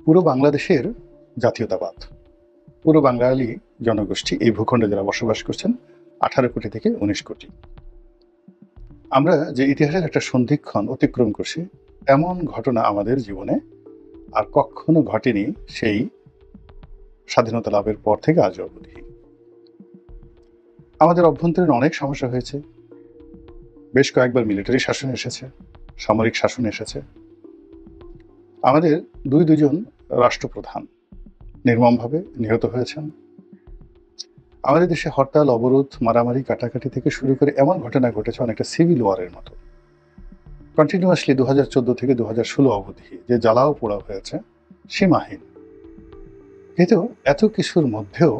পুরো বাংলাদেশের জাতীয়তাবাদ, পুরো বাঙালি জনগোষ্ঠী এই ভূখণ্ডে যারা বসবাস করছেন 18 কোটি থেকে 19 কোটি। আমরা যে ইতিহাসের একটা সন্ধিক্ষণ অতিক্রম করছি, এমন ঘটনা আমাদের জীবনে আর কখনো ঘটেনি সেই স্বাধীনতা লাভের পর থেকে আজ অবধি। আমাদের অভ্যন্তরীণ অনেক সমস্যা হয়েছে, বেশ কয়েকবার মিলিটারি শাসন এসেছে, সামরিক শাসন এসেছে। আমাদের দুজন রাষ্ট্রপ্রধান নির্মমভাবে নিহত হয়েছেন। আমাদের দেশে হরতাল, অবরোধ, মারামারি, কাটাকাটি থেকে শুরু করে এমন ঘটনা ঘটেছে অনেকটা সিভিল ওয়ারের মতো। কন্টিনিউয়াসলি 2014 থেকে 2016 অবধি যে জ্বালাও পোড়া হয়েছে সীমাহীন। কিন্তু এত কিছুর মধ্যেও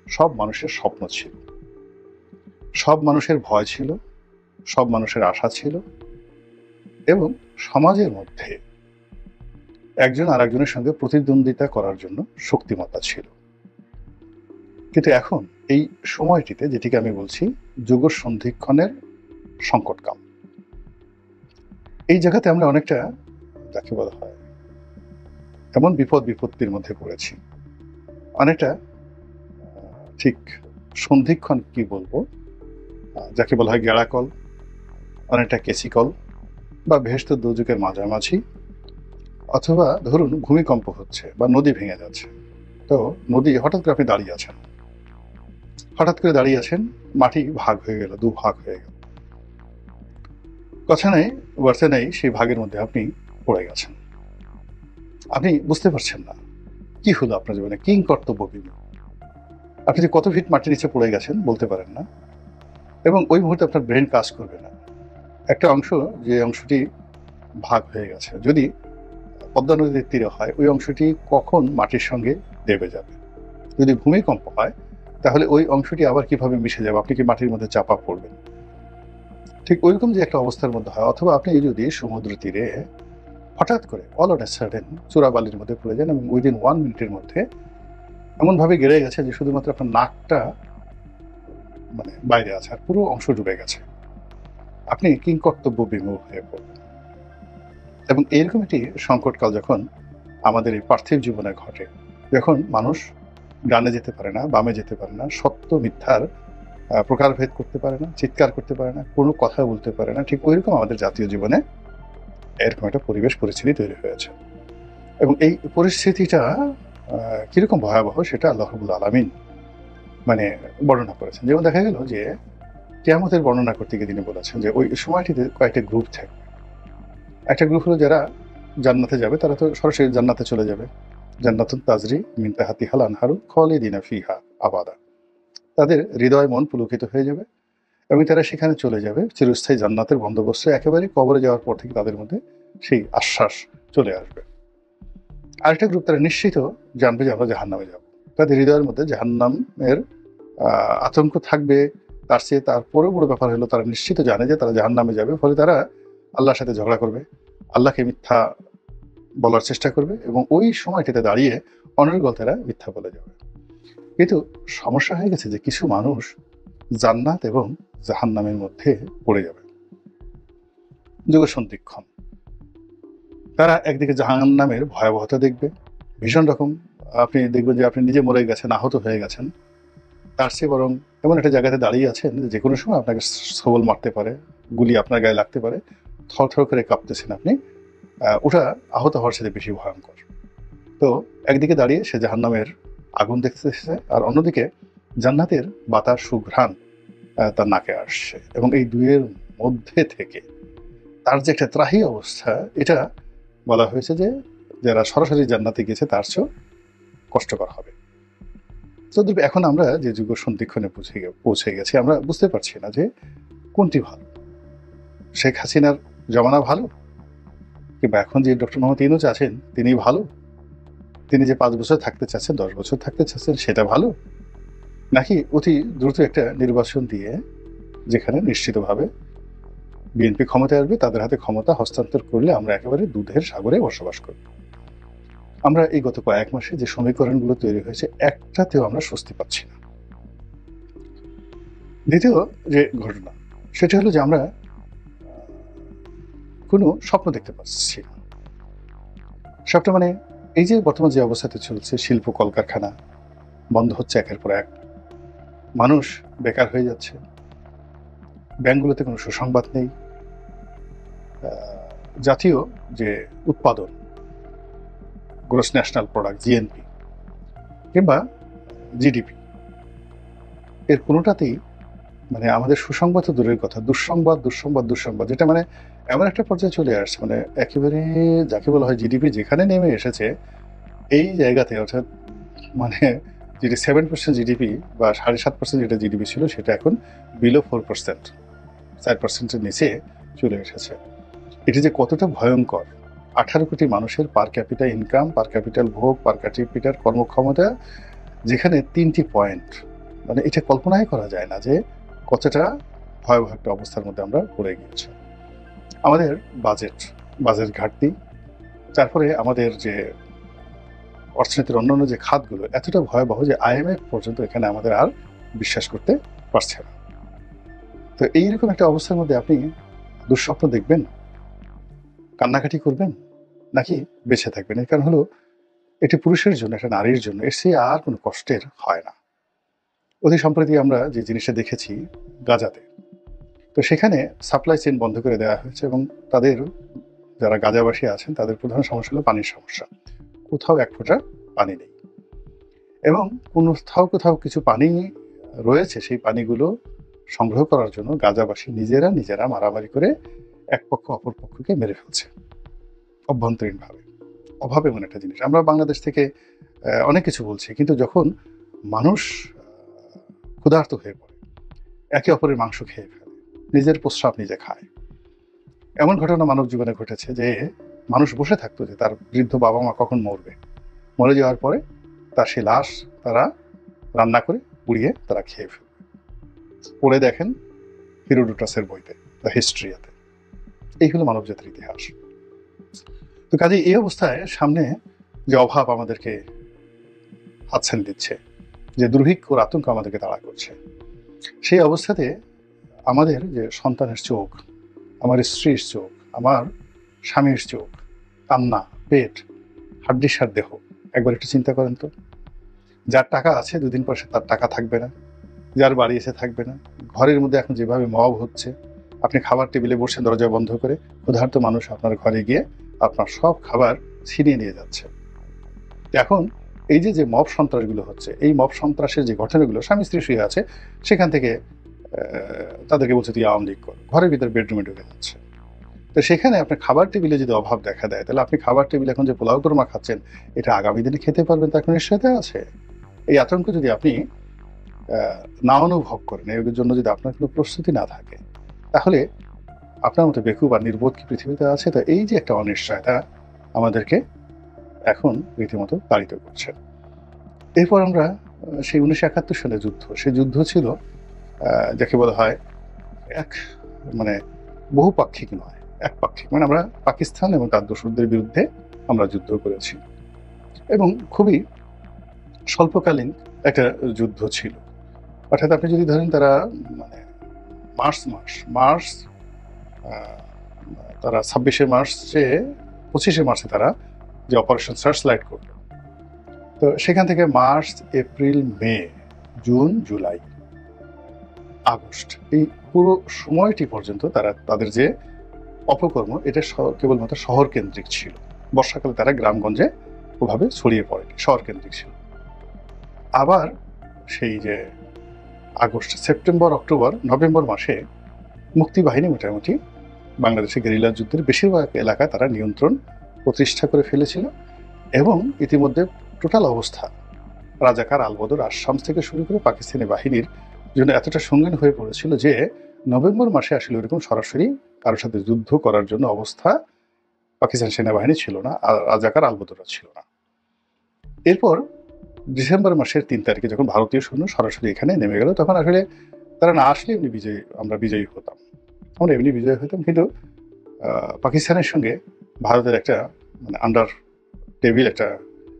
সব মানুষের স্বপ্ন ছিল, সব মানুষের ভয় ছিল, সব মানুষের আশা ছিল, এবং সমাজের মধ্যে একজন আর একজনের সঙ্গে প্রতিদ্বন্দ্বিতা করার জন্য শক্তিমত্তা ছিল। কিন্তু এখন এই সময়টিতে, যেটিকে আমি বলছি যুগ সন্ধিক্ষণের সংকটকাল, এই জায়গাতে আমরা অনেকটা যাকে বলা হয় এমন বিপত্তির মধ্যে পড়েছি। অনেকটা ঠিক সন্ধিক্ষণ কি বলবো, যাকে বলা হয় গেড়াকল, অনেকটা কেসিকল বা বেহেশত দোজখের মাঝামাঝি, অথবা ধরুন ভূমিকম্প হচ্ছে বা নদী ভেঙে যাচ্ছে। তো নদী হঠাৎ করে আপনি দাঁড়িয়ে আছেন, মাটি ভাগ হয়ে গেল, দুভাগ হয়ে গেল, কথা নেই বার্তা নেই, সেই ভাগের মধ্যে আপনি পড়ে গেছেন। আপনি বুঝতে পারছেন না কি হলো আপনার জীবনে, কিং কর্তব্য বিমূঢ়। আপনি যে কত ফিট মাটির নিচে পড়ে গেছেন বলতে পারেন না, এবং ওই মুহূর্তে আপনার ব্রেন কাজ করবে না। একটা অংশ, যে অংশটি ভাগ হয়ে গেছে, যদি পদ্মা নদীর তীরে হয়, ওই অংশটি কখন মাটির সঙ্গে দেবে যাবে। যদি ভূমিকম্প হয় তাহলে ওই অংশটি আবার কিভাবে মিশে যাবে, আপনি কি মাটির মধ্যে চাপা পড়বেন। ঠিক ওইরকম যে একটা অবস্থার মধ্যে হয়, অথবা আপনি যদি সমুদ্র তীরে হঠাৎ করে অল অন এ সাডেন চোরাবালির মধ্যে পড়ে যান এবং উইদিন 1 মিনিটের মধ্যে এমনভাবে গেড়ে গেছে যে শুধুমাত্র আপনার নাকটা মানে বাইরে আছে আর পুরো অংশ ডুবে গেছে, আপনি কিংকর্তব্য বিমূঢ় হয়ে পড়বেন। এবং এরকম একটি সংকটকাল যখন আমাদের এই পার্থিব জীবনে ঘটে, যখন মানুষ ডানে যেতে পারে না, বামে যেতে পারে না, সত্য মিথ্যার প্রকারভেদ করতে পারে না, চিৎকার করতে পারে না, কোনো কথা বলতে পারে না, ঠিক ওইরকম আমাদের জাতীয় জীবনে এরকম একটা পরিস্থিতি তৈরি হয়েছে। এবং এই পরিস্থিতিটা কিরকম ভয়াবহ সেটা আল্লাহ রাব্বুল আলামিন মানে বর্ণনা করেছেন। যেমন দেখা গেল যে কিয়ামতের বর্ণনা করতে গিয়ে তিনি বলেছেন যে ওই সময়টিতে কয়েকটা গ্রুপ থাকবে। একটা গ্রুপ হলো যারা জান্নাতে যাবে, তারা তো সরাসরি জান্নাতে চলে যাবে। জান্নাতুন তাজরি মিন তাহতিহাল আনহারু খালিদিনা ফিহা আবাদা। তাদের হৃদয় মন পুলকিত হয়ে যাবে এবং তারা সেখানে চলে যাবে। চিরস্থায়ী জান্নাতের বন্দোবস্ত, একেবারে কবরে যাওয়ার পর থেকে তাদের মধ্যে সেই আশ্বাস চলে আসবে। আরেকটা গ্রুপ, তারা নিশ্চিত জানবে যে আমরা জাহান্নামে যাব। তাদের হৃদয়ের মধ্যে জাহান্নামের আতঙ্ক থাকবে। তার পরে বড় ব্যাপার হলো তারা নিশ্চিত জানে যে তারা জাহান্নামে যাবে, ফলে তারা আল্লাহর সাথে ঝগড়া করবে, আল্লাহকে মিথ্যা বলার চেষ্টা করবে, এবং ওই সময়টিতে দাঁড়িয়ে অনর্গল তারা মিথ্যা বলে যাবে। কিন্তু সমস্যা হয়ে গেছে যে কিছু মানুষ জান্নাত এবং জাহান্নামের মধ্যে পড়ে যাবে যুগ সন্ধিক্ষণ। তারা একদিকে জাহান্নামের ভয়াবহতা দেখবে, ভীষণ রকম। আপনি দেখবেন যে আপনি নিজে মরে গেছেন, আহত হয়ে গেছেন, তার চেয়ে বরং এমন একটা জায়গাতে দাঁড়িয়ে আছেন যে কোনো সময় আপনাকে সবল মারতে পারে, গুলি আপনার গায়ে লাগতে পারে, থরথর করে কাঁপতেছেন আপনি। ওটা আহত হওয়ার সাথে বেশি ভয়ঙ্কর। তো একদিকে দাঁড়িয়ে সে জাহান্নামের আগুন দেখতেছে, আর অন্যদিকে জান্নাতের বাতাস সুঘ্রাণ তার নাকে আসছে, এবং এই দুইয়ের মধ্যে থেকে তার যে একটা ত্রাহি অবস্থা, এটা বলা হয়েছে যে যারা সরাসরি জান্নাতে গেছে তার চেয়েও কষ্টকর হবে। তো এখন আমরা যে যুগ সন্ধিক্ষণে পৌঁছে গেছি, আমরা বুঝতে পারছি না যে কোনটি ভালো। শেখ হাসিনার জমানা ভালো, কিংবা এখন যে ডক্টর মোহাম্মদ ইউনূস আছেন তিনি ভালো, তিনি যে 5 বছর থাকতে চাচ্ছেন, 10 বছর থাকতে চাচ্ছেন, সেটা ভালো, নাকি অতি দ্রুত একটা নির্বাচন দিয়ে যেখানে নিশ্চিতভাবে বিএনপি ক্ষমতায় আসবে, তাদের হাতে ক্ষমতা হস্তান্তর করলে আমরা একেবারে দুধের সাগরে বসবাস করব। আমরা এই গত কয়েক মাসে যে সমীকরণগুলো তৈরি হয়েছে, একটাতেও আমরা স্বস্তি পাচ্ছি না। দ্বিতীয় যে ঘটনা, সেটা হলো যে আমরা কোনো স্বপ্ন দেখতে পাচ্ছি না। স্বপ্ন মানে এই যে বর্তমান যে অবস্থাতে চলছে, শিল্প কলকারখানা বন্ধ হচ্ছে একের পর এক, মানুষ বেকার হয়ে যাচ্ছে, ব্যাংকগুলোতে কোনো সুসংবাদ নেই, জাতীয় যে উৎপাদন, গ্রস ন্যাশনাল প্রোডাক্ট জিএনপি কিংবা জিডিপি, এর কোনোটাতেই মানে আমাদের সুসংবাদ তো দূরের কথা, দুঃসংবাদ দুঃসংবাদ দুঃসংবাদ, যেটা মানে এমন একটা পর্যায়ে চলে আসছে, মানে একেবারে যাকে বলা হয় জিডিপি যেখানে নেমে এসেছে এই জায়গাতে, অর্থাৎ মানে যেটি 7% জিডিপি বা 7.5% যেটা জিডিপি ছিল সেটা এখন বিলো 4%, 4%-এর নিচে চলে এসেছে। এটি যে কতটা ভয়ঙ্কর, 18 কোটি মানুষের পার ক্যাপিটা ইনকাম, পার ক্যাপিটাল ভোগ, পার ক্যাপিটাল কর্মক্ষমতা, যেখানে 3টি পয়েন্ট, মানে এটা কল্পনাই করা যায় না যে কতটা ভয়াবহ একটা অবস্থার মধ্যে আমরা পড়ে গিয়েছি। আমাদের বাজেট ঘাটতি, তারপরে আমাদের যে অর্থনীতির অন্যান্য যে খাতগুলো এতটা ভয়াবহ যে আইএমএফ পর্যন্ত এখানে আমাদের আর বিশ্বাস করতে পারছে না। তো এইরকম একটা অবস্থার মধ্যে আপনি দুঃস্বপ্ন দেখবেন, কান্নাকাটি করবেন, নাকি বেঁচে থাকবেন? এর কারণ হলো এটি পুরুষের জন্য, একটা নারীর জন্য এর চেয়ে আর কোনো কষ্টের হয় না। অতি সম্প্রতি আমরা যে জিনিসটা দেখেছি গাজাতে, তো সেখানে সাপ্লাই চেইন বন্ধ করে দেওয়া হয়েছে এবং তাদের যারা গাজাবাসী আছেন তাদের প্রধান সমস্যা হলো পানির সমস্যা। কোথাও এক ফোঁটা পানি নেই, এবং কোথাও কিছু পানি রয়েছে, সেই পানিগুলো সংগ্রহ করার জন্য গাজাবাসী নিজেরা মারামারি করে এক পক্ষ অপর পক্ষকে মেরে ফেলছে অভ্যন্তরীণভাবে। অভাব এমন একটা জিনিস, আমরা বাংলাদেশ থেকে অনেক কিছু বলছি, কিন্তু যখন মানুষ ক্ষুধার্ত হয়ে পড়ে, একে অপরের মাংস খেয়ে ফেলে, নিজের প্রস্রাব নিজে খায়, এমন ঘটনা মানব জীবনে ঘটেছে যে মানুষ বসে থাকতো যে তার বৃদ্ধ বাবা মা কখন মরে যাওয়ার পরে তার সেই লাশ তারা রান্না করে পুড়িয়ে তারা খেয়ে ফেলবে। পড়ে দেখেন হিরোডোটাসের বইতে, দ্য হিস্ট্রিয়াতে। এই হলো মানব জাতির ইতিহাস। তো কাজে এই অবস্থায় সামনে যে অভাব আমাদেরকে হাতছানি দিচ্ছে, যে দুর্ভিক্ষর আতঙ্ক আমাদেরকে তাড়া করছে, সেই অবস্থাতে আমাদের যে সন্তানের চোখ, আমার স্ত্রীর চোখ, আমার স্বামীর চোখ, কান্না, পেট, হাড্ডিসার দেহ, একবার একটু চিন্তা করেন তো। যার টাকা আছে দুদিন পর তার টাকা থাকবে না, যার বাড়ি এসে থাকবে না। ঘরের মধ্যে এখন যেভাবে মব হচ্ছে, আপনি খাবার টেবিলে বসে দরজা বন্ধ করে ক্ষুধার্ত মানুষ আপনার ঘরে গিয়ে আপনার সব খাবার ছিনিয়ে নিয়ে যাচ্ছে। এখন এই যে মব সন্ত্রাসগুলো হচ্ছে, এই মব সন্ত্রাসের যে ঘটনাগুলো, স্বামী স্ত্রী শুয়ে আছে, সেখান থেকে তাদেরকে বলছে তুই আওয়ামী লীগ কর, ঘরের ভিতরে বেডরুমে ঢুকে যাচ্ছে। তো সেখানে আপনার খাবার টেবিলে যদি অভাব দেখা দেয়, তাহলে আপনি খাবার টেবিলে এখন যে পোলাও কোরমা খাচ্ছেন, এটা আগামী দিনে খেতে পারবেন তার কোনো নিশ্চয়তা আছে? এই আতঙ্ক যদি আপনি না অনুভব করেন, এর জন্য যদি আপনার কোনো প্রস্তুতি না থাকে, তাহলে আপনার মতো বেকুব আর নির্বোধ কি পৃথিবীতে আছে? তো এই যে একটা অনিশ্চয়তা আমাদেরকে এখন রীতিমতো তাড়িত করছে। এরপর আমরা সেই 1971 সালে যুদ্ধ, সেই যুদ্ধ ছিল যাকে বলা হয় মানে বহুপাক্ষিক নয়, একপাক্ষিক। মানে আমরা পাকিস্তান এবং তার দোসরদের বিরুদ্ধে আমরা যুদ্ধ করেছি, এবং খুবই স্বল্পকালীন একটা যুদ্ধ ছিল। অর্থাৎ আপনি যদি ধরেন তারা মানে মার্চ তারা 26শে মার্চে 25শে মার্চে তারা যে অপারেশন সার্চ লাইট করল, তো সেখান থেকে মার্চ, এপ্রিল, মে, জুন, জুলাই, আগস্ট, এই পুরো সময়টি পর্যন্ত তাদের যে অপকর্ম, এটা কেবলমাত্র শহর কেন্দ্রিক ছিল। বর্ষাকালে তারা গ্রামগঞ্জে ওভাবে ছড়িয়ে পড়েনি, শহর কেন্দ্রিক ছিল। আবার সেই যে আগস্ট, সেপ্টেম্বর, অক্টোবর, নভেম্বর মাসে মুক্তিবাহিনী মোটামুটি বাংলাদেশের গেরিলা যুদ্ধের বেশিরভাগ এলাকায় তারা নিয়ন্ত্রণ প্রতিষ্ঠা করে ফেলেছিল, এবং ইতিমধ্যে টোটাল অবস্থা রাজাকার, আলবদর, আসাম থেকে শুরু করে পাকিস্তানি বাহিনীর জন্য এতটা সঙ্গীন হয়ে পড়েছিল যে নভেম্বর মাসে আসলে ওরকম সরাসরি কারোর সাথে যুদ্ধ করার জন্য অবস্থা পাকিস্তান সেনাবাহিনী ছিল না, আর রাজাকার, আলবদরা ছিল না। এরপর ডিসেম্বর মাসের 3 তারিখে যখন ভারতীয় সৈন্য সরাসরি এখানে নেমে গেল, তখন আসলে তারা না আসলে আমরা বিজয়ী হতাম, আমরা এমনি বিজয়ী হতাম। কিন্তু পাকিস্তানের সঙ্গে ভারতের একটা মানে আন্ডার টেবিল একটা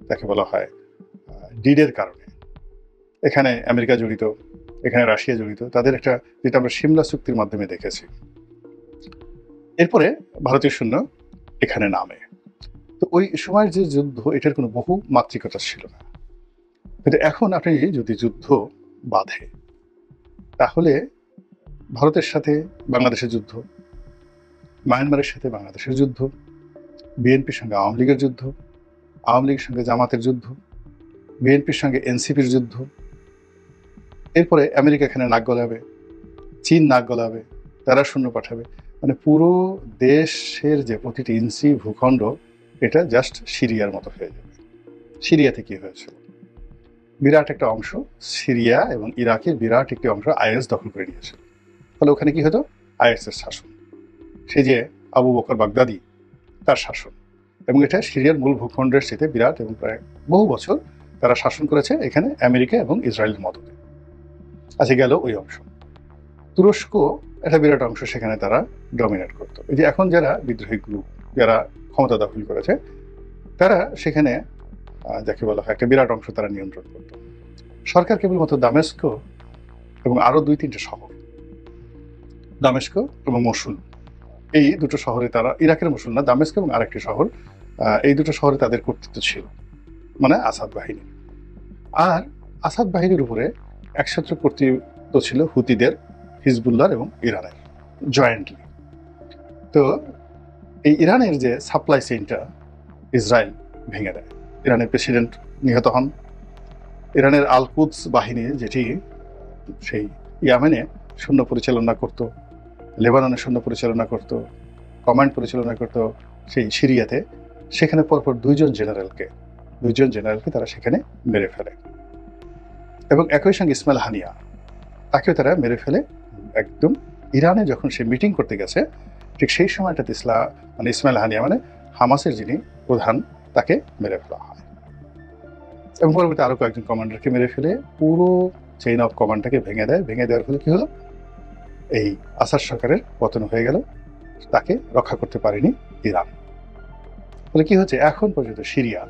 তাকে বলা হয় ডিডের কারণে, এখানে আমেরিকা জড়িত, এখানে রাশিয়া জড়িত, তাদের একটা যেটা আমরা সিমলা চুক্তির মাধ্যমে দেখেছি। এরপরে ভারতীয় সৈন্য এখানে নামে। তো ওই সময়ের যে যুদ্ধ, এটার কোনো বহু মাত্রিকতা ছিল না। কিন্তু এখন আপনি যদি যুদ্ধ বাধে, তাহলে ভারতের সাথে বাংলাদেশের যুদ্ধ, মায়ানমারের সাথে বাংলাদেশের যুদ্ধ, বিএনপির সঙ্গে আওয়ামী লীগের যুদ্ধ, আওয়ামী লীগের সঙ্গে জামাতের যুদ্ধ, বিএনপির সঙ্গে এনসিপির যুদ্ধ, এরপরে আমেরিকা এখানে নাক গলাবে, চীন নাক গলাবে, তারা সৈন্য পাঠাবে। মানে পুরো দেশের যে প্রতিটি ইঞ্চি ভূখণ্ড, এটা জাস্ট সিরিয়ার মতো হয়ে যাবে। সিরিয়াতে কি হয়েছিল? বিরাট একটা অংশ সিরিয়া এবং ইরাকের বিরাট একটি অংশ আইএস দখল করে নিয়েছিল। ফলে ওখানে কি হতো? আইএস এর শাসন, সে যে আবু বকর বাগদাদি, তার শাসন। এবং এটা সিরিয়ার মূল ভূখণ্ডের সাথে বিরাট, এবং প্রায় বহু বছর তারা শাসন করেছে এখানে আমেরিকা এবং ইসরায়েলের মদতে। আচ্ছা, গেল ওই অংশ। তুরস্ক একটা বিরাট অংশ, সেখানে তারা ডমিনেট করতো। এই যে এখন যারা বিদ্রোহী গ্রুপ, যারা ক্ষমতা দখল করেছে, তারা সেখানে যাকে বলা হয় একটা বিরাট অংশ তারা নিয়ন্ত্রণ করত। সরকার কেবলমাত্র দামেস্ক এবং আরো 2-3টে শহর, দামেস্ক এবং মসুল, এই দুটো শহরে তারা, ইরাকের মসুল না, দামেস্ক এবং আরেকটি শহর, এই দুটো শহরে তাদের কর্তৃত্ব ছিল, মানে আসাদ বাহিনী। আর আসাদ বাহিনীর উপরে একসাথে কর্তৃত্ব ছিল হুতিদের, হিজবুল্লাহ এবং ইরানের জয়েন্টলি। তো এই ইরানের যে সাপ্লাই চেইনটা ইসরায়েল ভেঙে দেয়, ইরানের প্রেসিডেন্ট নিহত হন। ইরানের আল কুদস বাহিনী, যেটি সেই ইয়ামেনে সৈন্য পরিচালনা করত, লেবাননে সৈন্য পরিচালনা করত, কমান্ড পরিচালনা করত সেই সিরিয়াতে, সেখানে পরপর দুইজন জেনারেলকে তারা সেখানে মেরে ফেলে। এবং একই সঙ্গে ইসমাইল হানিয়া, তাকেও তারা মেরে ফেলে। একদম ইরানে যখন সে মিটিং করতে গেছে, ঠিক সেই সময়টাতে ইসমাইল হানিয়া, মানে হামাসের যিনি প্রধান, তাকে মেরে ফেলা হয়। এবং পরবর্তী আরো কয়েকজন কমান্ডারকে মেরে ফেলে পুরো চেইন অফ কমান্ডটাকে ভেঙে দেয়। ভেঙে দেওয়ার ফলে কি হলো? এই আসাদ সরকারের পতন হয়ে গেল, তাকে রক্ষা করতে পারেনি ইরান। ফলে কি হচ্ছে, এখন পর্যন্ত সিরিয়া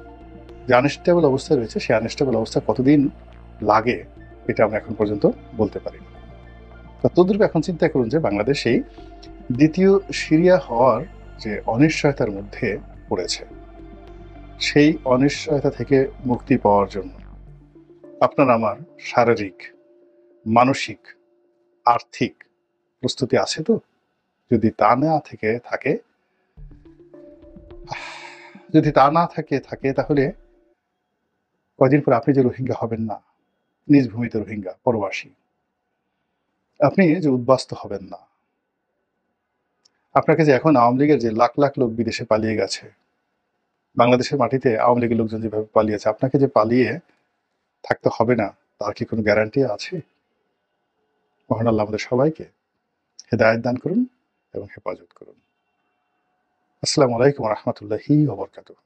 যে আনস্টেবল অবস্থায় রয়েছে, সেই আনস্টেবল অবস্থা কতদিন লাগে এটা আমরা এখন পর্যন্ত বলতে পারি না। তদ্রূপ এখন চিন্তা করুন যে বাংলাদেশ এই দ্বিতীয় সিরিয়া হওয়ার যে অনিশ্চয়তার মধ্যে পড়েছে, সেই অনিশ্চয়তা থেকে মুক্তি পাওয়ার জন্য আপনার আমার শারীরিক, মানসিক, আর্থিক প্রস্তুতি আছে তো? যদি তা না থাকে তাহলে কদিন পর আপনি যে রোহিঙ্গা হবেন না, নিজ ভূমিতে রোহিঙ্গা পরবাসী, আপনি যে উদ্বাস্ত হবেন না। আপনাকে যে এখন আওয়ামী লীগের যে লাখ লাখ লোক বিদেশে পালিয়ে গেছে, বাংলাদেশের মাটিতে আওয়ামী লীগের লোকজন যেভাবে পালিয়েছে, আপনাকে যে পালিয়ে থাকতে হবে না, তার কি কোনো গ্যারান্টি আছে? মহান আল্লাহ আমাদের সবাইকে হেদায়েত দান করুন এবং হেফাজত করুন। আসসালামু আলাইকুম ওয়া রাহমাতুল্লাহি ওয়া বারাকাতুহু।